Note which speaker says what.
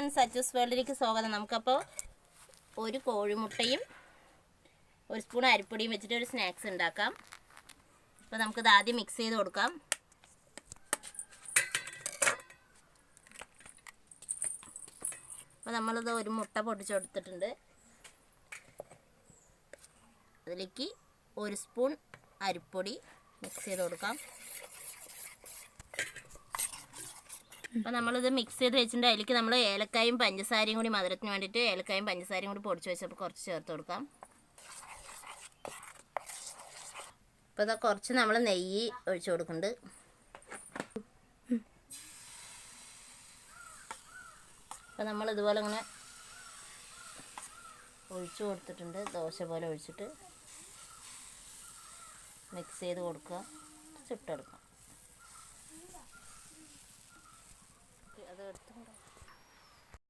Speaker 1: Friends, Achus വേൾഡിലേക്ക് സ്വാഗതം. നമുക്കപ്പോൾ ഒരു കോഴിമുട്ടയും ഒരു സ്പൂൺ അരിപ്പൊടിയും വെച്ചിട്ട് ഒരു സ്നാക്സ് ഉണ്ടാക്കാം. അപ്പോൾ നമുക്കിത് ആദ്യം മിക്സ് ചെയ്ത് കൊടുക്കാം. അപ്പോൾ നമ്മളിത് ഒരു മുട്ട പൊട്ടിച്ചെടുത്തിട്ടുണ്ട്. അതിലേക്ക് ഒരു സ്പൂൺ അരിപ്പൊടി മിക്സ് ചെയ്ത് കൊടുക്കാം. അപ്പോൾ നമ്മളിത് മിക്സ് ചെയ്ത് വെച്ചിട്ടുണ്ട്. അതിലേക്ക് നമ്മൾ ഏലക്കായും പഞ്ചസാരയും കൂടി മധുരത്തിന് വേണ്ടിയിട്ട് ഏലക്കായും പഞ്ചസാരയും കൂടി പൊടിച്ച് വെച്ചപ്പോൾ കുറച്ച് ചേർത്ത് കൊടുക്കാം. അപ്പോൾ ഇതാ കുറച്ച് നമ്മൾ നെയ്യ് ഒഴിച്ചു കൊടുക്കുന്നുണ്ട്. അപ്പോൾ നമ്മൾ ഇതുപോലെ ഇങ്ങനെ ഒഴിച്ചു കൊടുത്തിട്ടുണ്ട്. ദോശ പോലെ ഒഴിച്ചിട്ട് മിക്സ് ചെയ്ത് കൊടുക്കുക, ചുട്ടെടുക്കാം. അത് എടുത്തുകൊണ്ട്